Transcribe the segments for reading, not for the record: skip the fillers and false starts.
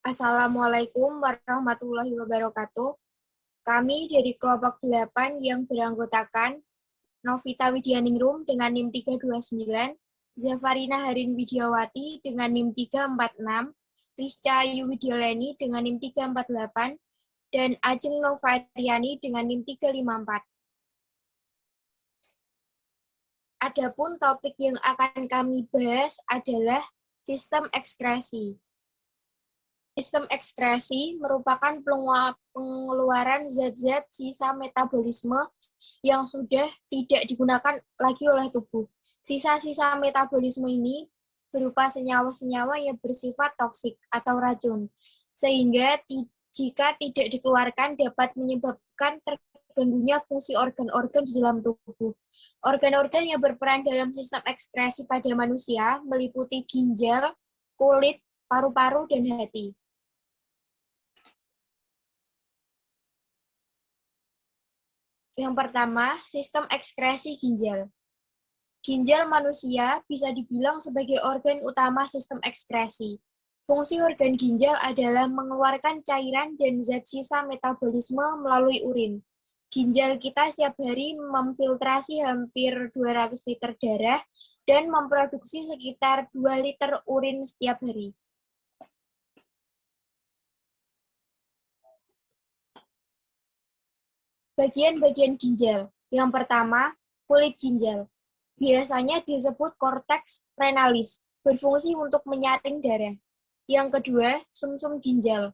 Assalamualaikum warahmatullahi wabarakatuh. Kami dari kelompok 8 yang beranggotakan Novita Widianingrum dengan NIM 329, Zafarina Harin Widiawati dengan NIM 346, Rizka Ayu Widioleni dengan NIM 348, dan Ajeng Novariani dengan NIM 354. Adapun topik yang akan kami bahas adalah sistem ekskresi. Sistem ekskresi merupakan pengeluaran zat-zat sisa metabolisme yang sudah tidak digunakan lagi oleh tubuh. Sisa-sisa metabolisme ini berupa senyawa-senyawa yang bersifat toksik atau racun, sehingga jika tidak dikeluarkan dapat menyebabkan terganggunya fungsi organ-organ di dalam tubuh. Organ-organ yang berperan dalam sistem ekskresi pada manusia meliputi ginjal, kulit, paru-paru, dan hati. Yang pertama, sistem ekskresi ginjal. Ginjal manusia bisa dibilang sebagai organ utama sistem ekskresi. Fungsi organ ginjal adalah mengeluarkan cairan dan zat sisa metabolisme melalui urin. Ginjal kita setiap hari memfiltrasi hampir 200 liter darah dan memproduksi sekitar 2 liter urin setiap hari. Bagian-bagian ginjal. Yang pertama, kulit ginjal. Biasanya disebut korteks renalis, berfungsi untuk menyaring darah. Yang kedua, sumsum ginjal.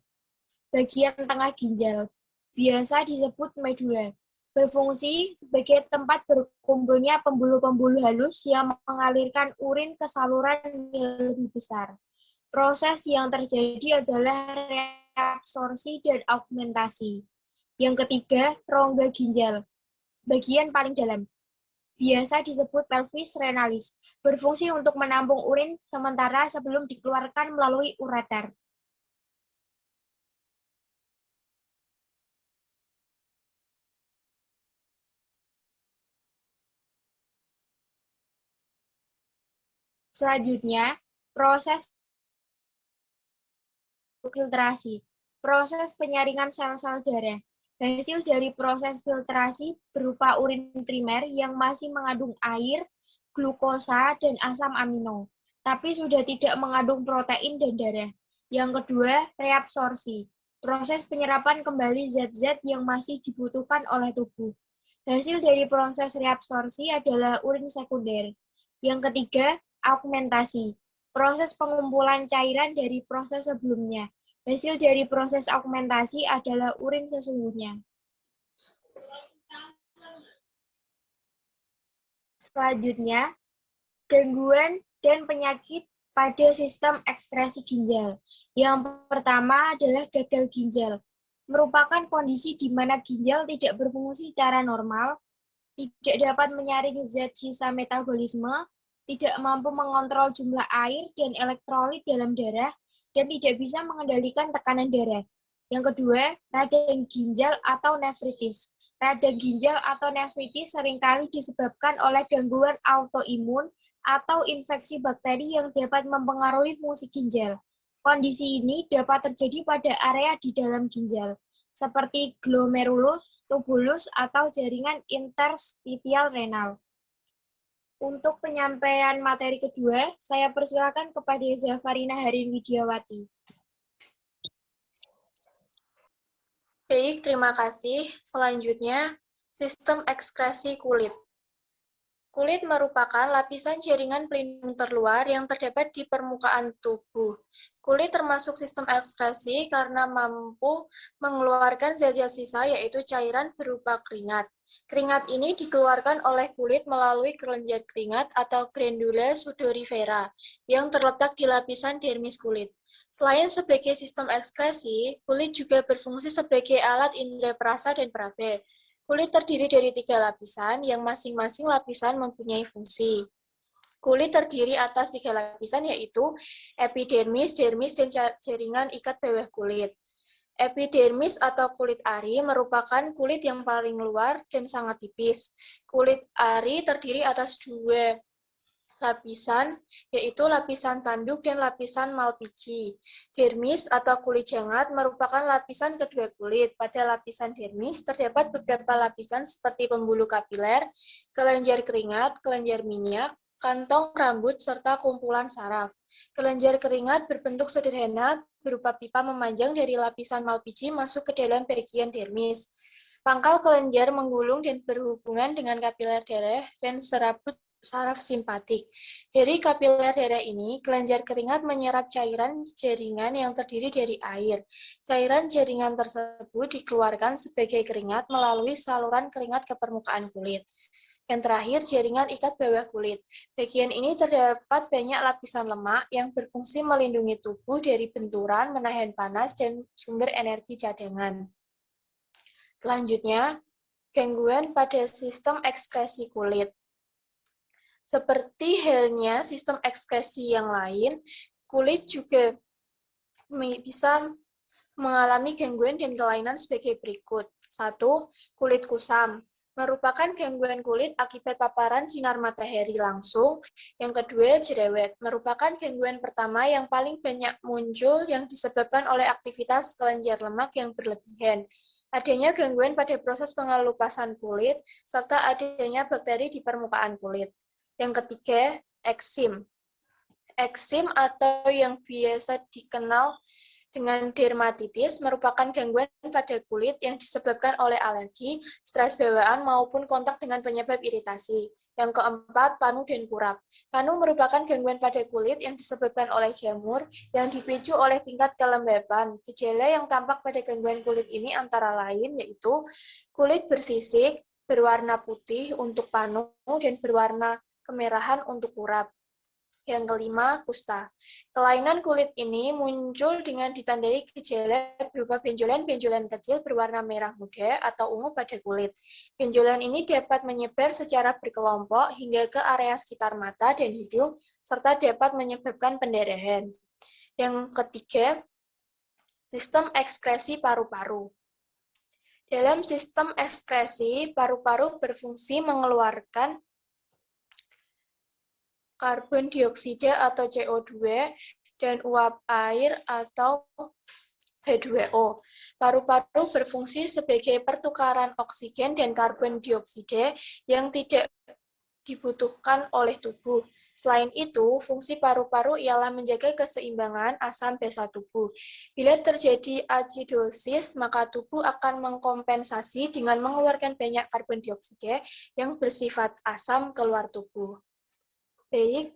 Bagian tengah ginjal. Biasa disebut medula. Berfungsi sebagai tempat berkumpulnya pembuluh-pembuluh halus yang mengalirkan urin ke saluran yang lebih besar. Proses yang terjadi adalah reabsorpsi dan augmentasi. Yang ketiga, rongga ginjal, bagian paling dalam. Biasa disebut pelvis renalis, berfungsi untuk menampung urin sementara sebelum dikeluarkan melalui ureter. Selanjutnya, proses filtrasi, proses penyaringan sel-sel darah. Hasil dari proses filtrasi berupa urin primer yang masih mengandung air, glukosa, dan asam amino, tapi sudah tidak mengandung protein dan darah. Yang kedua, reabsorpsi, proses penyerapan kembali zat-zat yang masih dibutuhkan oleh tubuh. Hasil dari proses reabsorpsi adalah urin sekunder. Yang ketiga, augmentasi, proses pengumpulan cairan dari proses sebelumnya. Hasil dari proses augmentasi adalah urin sesungguhnya. Selanjutnya, gangguan dan penyakit pada sistem ekskresi ginjal. Yang pertama adalah gagal ginjal, merupakan kondisi di mana ginjal tidak berfungsi secara normal, tidak dapat menyaring zat sisa metabolisme, tidak mampu mengontrol jumlah air dan elektrolit dalam darah, dan tidak bisa mengendalikan tekanan darah. Yang kedua, radang ginjal atau nefritis. Radang ginjal atau nefritis seringkali disebabkan oleh gangguan autoimun atau infeksi bakteri yang dapat mempengaruhi fungsi ginjal. Kondisi ini dapat terjadi pada area di dalam ginjal, seperti glomerulus, tubulus, atau jaringan interstitial renal. Untuk penyampaian materi kedua, saya persilakan kepada Zafarina Harin Widiawati. Baik, terima kasih. Selanjutnya, sistem ekskresi kulit. Kulit merupakan lapisan jaringan pelindung terluar yang terdapat di permukaan tubuh. Kulit termasuk sistem ekskresi karena mampu mengeluarkan zat-zat sisa, yaitu cairan berupa keringat. Keringat ini dikeluarkan oleh kulit melalui kelenjar keringat atau glandula sudorifera yang terletak di lapisan dermis kulit. Selain sebagai sistem ekskresi, kulit juga berfungsi sebagai alat indera perasa dan perabe. Kulit terdiri dari 3 lapisan, yang masing-masing lapisan mempunyai fungsi. Kulit terdiri atas 3 lapisan, yaitu epidermis, dermis, dan jaringan ikat bawah kulit. Epidermis atau kulit ari merupakan kulit yang paling luar dan sangat tipis. Kulit ari terdiri atas 2 lapisan, yaitu lapisan tanduk dan lapisan Malpighi. Dermis atau kulit jengat merupakan lapisan kedua kulit. Pada lapisan dermis terdapat beberapa lapisan seperti pembuluh kapiler, kelenjar keringat, kelenjar minyak, kantong rambut, serta kumpulan saraf. Kelenjar keringat berbentuk sederhana berupa pipa memanjang dari lapisan Malpighi masuk ke dalam bagian dermis. Pangkal kelenjar menggulung dan berhubungan dengan kapiler darah dan serabut saraf simpatik. Dari kapiler darah ini, kelenjar keringat menyerap cairan jaringan yang terdiri dari air. Cairan jaringan tersebut dikeluarkan sebagai keringat melalui saluran keringat ke permukaan kulit. Yang terakhir, jaringan ikat bawah kulit. Bagian ini terdapat banyak lapisan lemak yang berfungsi melindungi tubuh dari benturan, menahan panas, dan sumber energi cadangan. Selanjutnya, gangguan pada sistem ekskresi kulit. Seperti halnya sistem ekskresi yang lain, kulit juga bisa mengalami gangguan dan kelainan sebagai berikut. 1. Kulit kusam merupakan gangguan kulit akibat paparan sinar matahari langsung. Yang kedua, jerawat merupakan gangguan pertama yang paling banyak muncul yang disebabkan oleh aktivitas kelenjar lemak yang berlebihan. Adanya gangguan pada proses pengelupasan kulit, serta adanya bakteri di permukaan kulit. Yang ketiga, eksim. Eksim atau yang biasa dikenal dengan dermatitis merupakan gangguan pada kulit yang disebabkan oleh alergi, stres bawaan, maupun kontak dengan penyebab iritasi. Yang keempat, panu dan kurap. Panu merupakan gangguan pada kulit yang disebabkan oleh jamur yang dipicu oleh tingkat kelembapan. Gejala yang tampak pada gangguan kulit ini antara lain yaitu kulit bersisik, berwarna putih untuk panu, dan berwarna kemerahan untuk kurap. Yang kelima, kusta. Kelainan kulit ini muncul dengan ditandai gejala berupa benjolan-benjolan kecil berwarna merah muda atau ungu pada kulit. Benjolan ini dapat menyebar secara berkelompok hingga ke area sekitar mata dan hidung, serta dapat menyebabkan pendarahan. Yang ketiga, sistem ekskresi paru-paru. Dalam sistem ekskresi, paru-paru berfungsi mengeluarkan karbon dioksida atau CO2 dan uap air atau H2O. Paru-paru berfungsi sebagai pertukaran oksigen dan karbon dioksida yang tidak dibutuhkan oleh tubuh. Selain itu, fungsi paru-paru ialah menjaga keseimbangan asam basa tubuh. Bila terjadi acidosis, maka tubuh akan mengkompensasi dengan mengeluarkan banyak karbon dioksida yang bersifat asam keluar tubuh. Baik,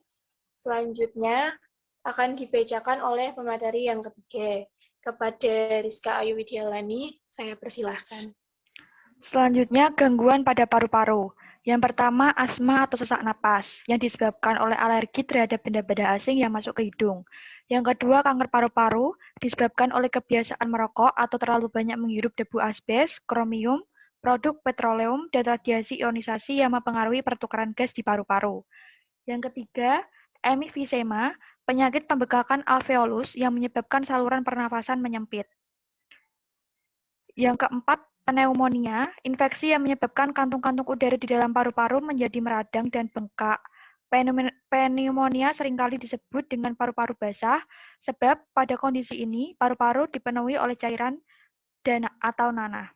selanjutnya akan dibacakan oleh pemateri yang ketiga. Kepada Rizka Ayu Widialani, saya persilahkan. Selanjutnya, gangguan pada paru-paru. Yang pertama, asma atau sesak napas, yang disebabkan oleh alergi terhadap benda-benda asing yang masuk ke hidung. Yang kedua, kanker paru-paru, disebabkan oleh kebiasaan merokok atau terlalu banyak menghirup debu asbes, kromium, produk petroleum, dan radiasi ionisasi yang mempengaruhi pertukaran gas di paru-paru. Yang ketiga, emifisema, penyakit pembekakan alveolus yang menyebabkan saluran pernafasan menyempit. Yang keempat, pneumonia, infeksi yang menyebabkan kantung-kantung udara di dalam paru-paru menjadi meradang dan bengkak. Pneumonia seringkali disebut dengan paru-paru basah, sebab pada kondisi ini paru-paru dipenuhi oleh cairan dan atau nanah.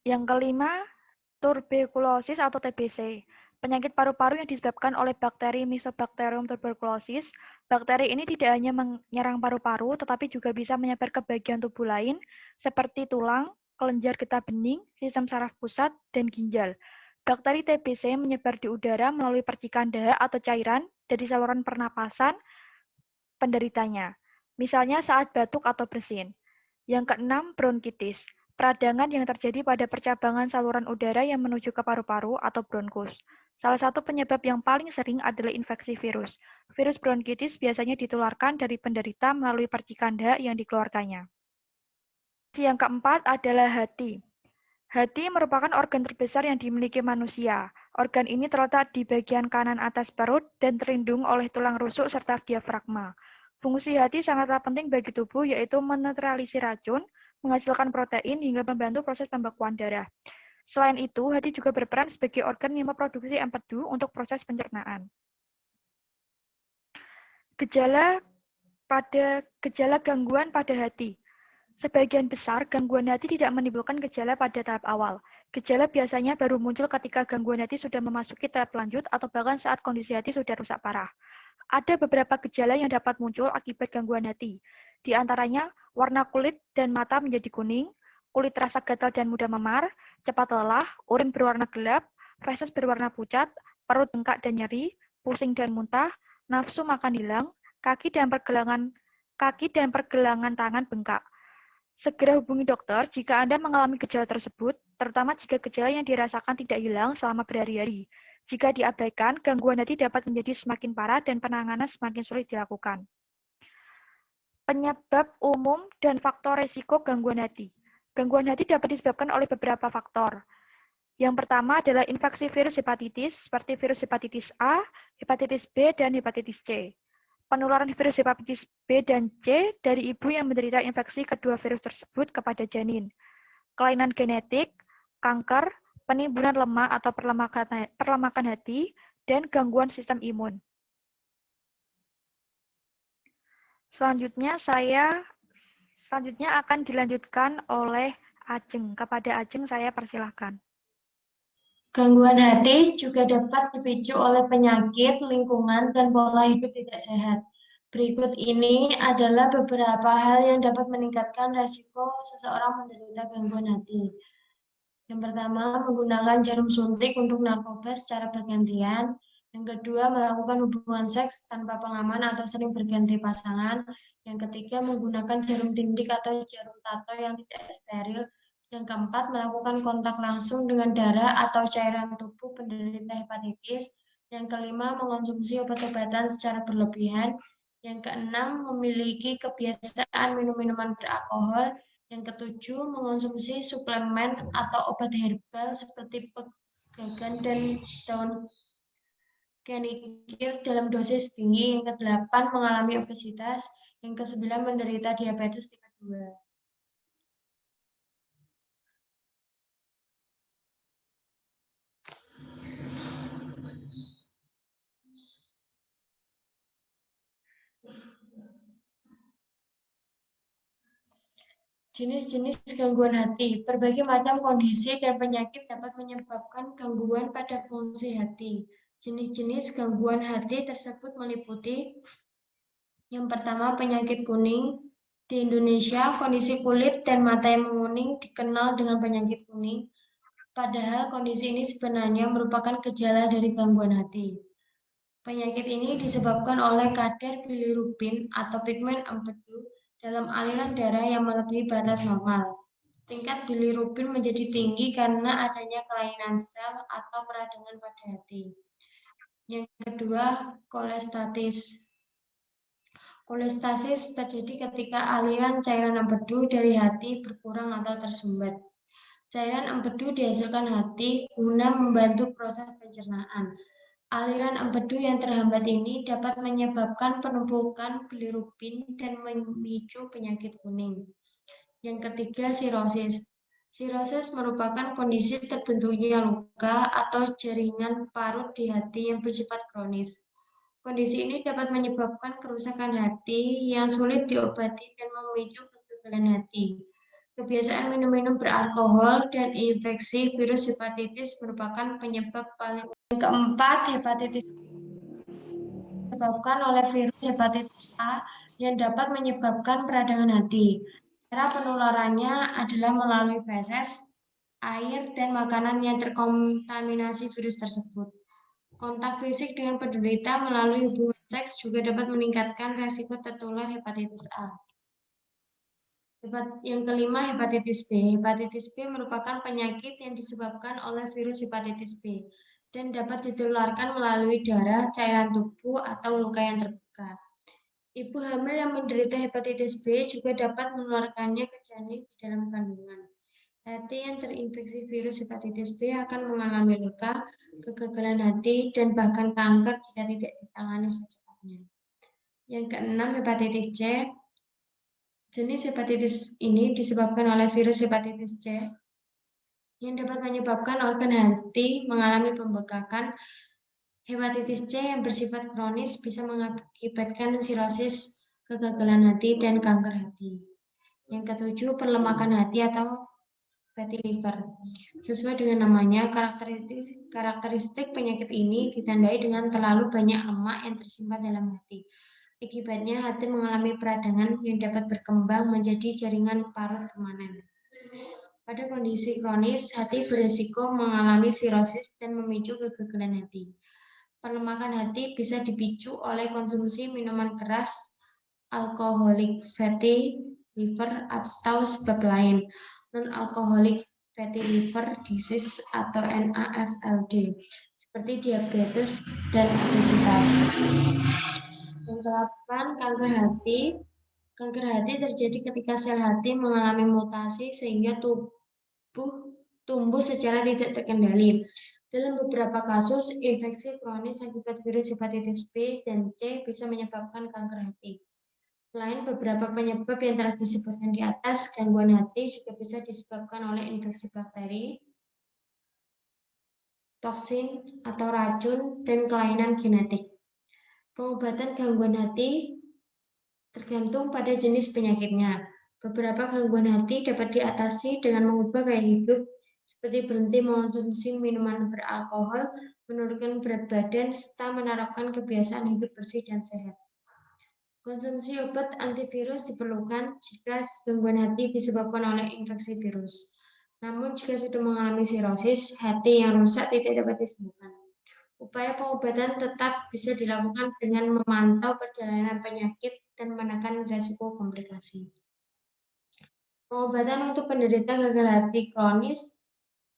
Yang kelima, tuberkulosis atau TBC. Penyakit paru-paru yang disebabkan oleh bakteri Mycobacterium tuberculosis. Bakteri ini tidak hanya menyerang paru-paru, tetapi juga bisa menyebar ke bagian tubuh lain, seperti tulang, kelenjar getah bening, sistem saraf pusat, dan ginjal. Bakteri TBC menyebar di udara melalui percikan dahak atau cairan dari saluran pernapasan penderitanya, misalnya saat batuk atau bersin. Yang keenam, bronkitis. Peradangan yang terjadi pada percabangan saluran udara yang menuju ke paru-paru atau bronkus. Salah satu penyebab yang paling sering adalah infeksi virus. Virus bronkitis biasanya ditularkan dari penderita melalui percikan dahak yang dikeluarkannya. Yang keempat adalah hati. Hati merupakan organ terbesar yang dimiliki manusia. Organ ini terletak di bagian kanan atas perut dan terlindung oleh tulang rusuk serta diafragma. Fungsi hati sangatlah penting bagi tubuh, yaitu menetralisir racun, menghasilkan protein hingga membantu proses pembekuan darah. Selain itu, hati juga berperan sebagai organ yang memproduksi empedu untuk proses pencernaan. Gejala gangguan pada hati. Sebagian besar gangguan hati tidak menimbulkan gejala pada tahap awal. Gejala biasanya baru muncul ketika gangguan hati sudah memasuki tahap lanjut atau bahkan saat kondisi hati sudah rusak parah. Ada beberapa gejala yang dapat muncul akibat gangguan hati. Di antaranya, warna kulit dan mata menjadi kuning, kulit terasa gatal dan mudah memar, cepat lelah, urin berwarna gelap, feses berwarna pucat, perut bengkak dan nyeri, pusing dan muntah, nafsu makan hilang, kaki dan pergelangan tangan bengkak. Segera hubungi dokter jika Anda mengalami gejala tersebut, terutama jika gejala yang dirasakan tidak hilang selama berhari-hari. Jika diabaikan, gangguan hati dapat menjadi semakin parah dan penanganan semakin sulit dilakukan. Penyebab umum dan faktor risiko gangguan hati. Gangguan hati dapat disebabkan oleh beberapa faktor. Yang pertama adalah infeksi virus hepatitis, seperti virus hepatitis A, hepatitis B, dan hepatitis C. Penularan virus hepatitis B dan C dari ibu yang menderita infeksi kedua virus tersebut kepada janin. Kelainan genetik, kanker, penimbunan lemak atau perlemakan hati, dan gangguan sistem imun. Selanjutnya akan dilanjutkan oleh Ajeng. Kepada Ajeng saya persilahkan. Gangguan hati juga dapat dipicu oleh penyakit, lingkungan, dan pola hidup tidak sehat. Berikut ini adalah beberapa hal yang dapat meningkatkan resiko seseorang menderita gangguan hati. Yang pertama, menggunakan jarum suntik untuk narkoba secara bergantian. Yang kedua, melakukan hubungan seks tanpa pengaman atau sering berganti pasangan. Yang ketiga, menggunakan jarum tindik atau jarum tato yang tidak steril. Yang keempat, melakukan kontak langsung dengan darah atau cairan tubuh penderita hepatitis. Yang kelima, mengonsumsi obat-obatan secara berlebihan. Yang keenam, memiliki kebiasaan minum minuman beralkohol. Yang ketujuh, mengonsumsi suplemen atau obat herbal seperti pegagan dan daun kenikir dalam dosis tinggi. Yang kedelapan, mengalami obesitas. Yang kesembilan, menderita diabetes tipe 2. Jenis-jenis gangguan hati. Berbagai macam kondisi dan penyakit dapat menyebabkan gangguan pada fungsi hati. Jenis-jenis gangguan hati tersebut meliputi yang pertama, penyakit kuning. Di Indonesia, kondisi kulit dan mata yang menguning dikenal dengan penyakit kuning. Padahal kondisi ini sebenarnya merupakan gejala dari gangguan hati. Penyakit ini disebabkan oleh kadar bilirubin atau pigmen empedu dalam aliran darah yang melebihi batas normal. Tingkat bilirubin menjadi tinggi karena adanya kelainan sel atau peradangan pada hati. Yang kedua, kolestasis. Kolestasis terjadi ketika aliran cairan empedu dari hati berkurang atau tersumbat. Cairan empedu dihasilkan hati guna membantu proses pencernaan. Aliran empedu yang terhambat ini dapat menyebabkan penumpukan bilirubin dan memicu penyakit kuning. Yang ketiga, sirosis. Sirosis merupakan kondisi terbentuknya luka atau jaringan parut di hati yang bersifat kronis. Kondisi ini dapat menyebabkan kerusakan hati yang sulit diobati dan memicu kegagalan hati. Kebiasaan minum-minum beralkohol dan infeksi virus hepatitis merupakan penyebab paling umum. Yang keempat, hepatitis disebabkan oleh virus hepatitis A yang dapat menyebabkan peradangan hati. Cara penularannya adalah melalui feses, air, dan makanan yang terkontaminasi virus tersebut. Kontak fisik dengan penderita melalui hubungan seks juga dapat meningkatkan resiko tertular hepatitis A. Yang kelima, hepatitis B. Hepatitis B merupakan penyakit yang disebabkan oleh virus hepatitis B dan dapat ditularkan melalui darah, cairan tubuh, atau luka yang terbuka. Ibu hamil yang menderita hepatitis B juga dapat menularkannya ke janin di dalam kandungan. Hati yang terinfeksi virus hepatitis B akan mengalami luka, kegagalan hati, dan bahkan kanker jika tidak ditangani secepatnya. Yang keenam, hepatitis C. Jenis hepatitis ini disebabkan oleh virus hepatitis C yang dapat menyebabkan organ hati mengalami pembekakan. Hepatitis C yang bersifat kronis bisa mengakibatkan sirosis, kegagalan hati, dan kanker hati. Yang ketujuh, perlemakan hati atau fatty liver. Sesuai dengan namanya, karakteristik penyakit ini ditandai dengan terlalu banyak lemak yang tersimpan dalam hati. Akibatnya, hati mengalami peradangan yang dapat berkembang menjadi jaringan parut permanen. Pada kondisi kronis, hati berisiko mengalami sirosis dan memicu kegagalan hati. Perlemakan hati bisa dipicu oleh konsumsi minuman keras, alkoholik fatty liver, atau sebab lain. Non-alcoholic fatty liver disease atau NAFLD, seperti diabetes dan obesitas. Yang ke-8, kanker hati. Kanker hati terjadi ketika sel hati mengalami mutasi sehingga tumbuh secara tidak terkendali. Dalam beberapa kasus, infeksi kronis akibat virus hepatitis B dan C bisa menyebabkan kanker hati. Selain beberapa penyebab yang telah disebutkan di atas, gangguan hati juga bisa disebabkan oleh infeksi bakteri, toksin atau racun, dan kelainan genetik. Pengobatan gangguan hati tergantung pada jenis penyakitnya. Beberapa gangguan hati dapat diatasi dengan mengubah gaya hidup, seperti berhenti mengonsumsi minuman beralkohol, menurunkan berat badan, serta menerapkan kebiasaan hidup bersih dan sehat. Konsumsi obat antivirus diperlukan jika gangguan hati disebabkan oleh infeksi virus. Namun jika sudah mengalami sirosis, hati yang rusak tidak dapat disembuhkan. Upaya pengobatan tetap bisa dilakukan dengan memantau perjalanan penyakit dan menekan risiko komplikasi. Pengobatan untuk penderita gagal hati kronis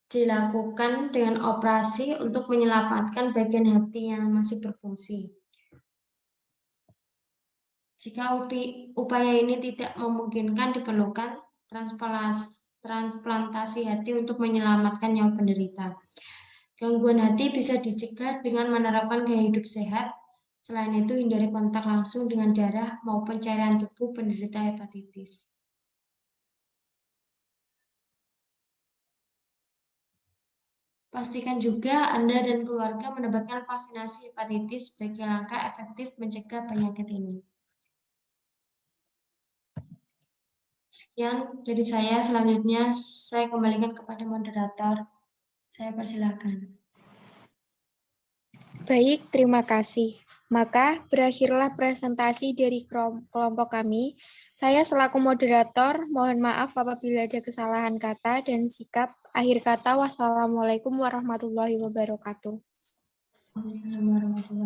dilakukan dengan operasi untuk menyelamatkan bagian hati yang masih berfungsi. Jika upaya ini tidak memungkinkan, diperlukan transplantasi hati untuk menyelamatkan nyawa penderita. Gangguan hati bisa dicegah dengan menerapkan gaya hidup sehat. Selain itu, hindari kontak langsung dengan darah maupun cairan tubuh penderita hepatitis. Pastikan juga Anda dan keluarga mendapatkan vaksinasi hepatitis sebagai langkah efektif mencegah penyakit ini. Sekian dari saya. Selanjutnya saya kembalikan kepada moderator. Saya persilakan. Baik, terima kasih. Maka berakhirlah presentasi dari kelompok kami. Saya selaku moderator, mohon maaf apabila ada kesalahan kata dan sikap. Akhir kata, wassalamualaikum warahmatullahi wabarakatuh. Waalaikumsalam warahmatullahi wabarakatuh.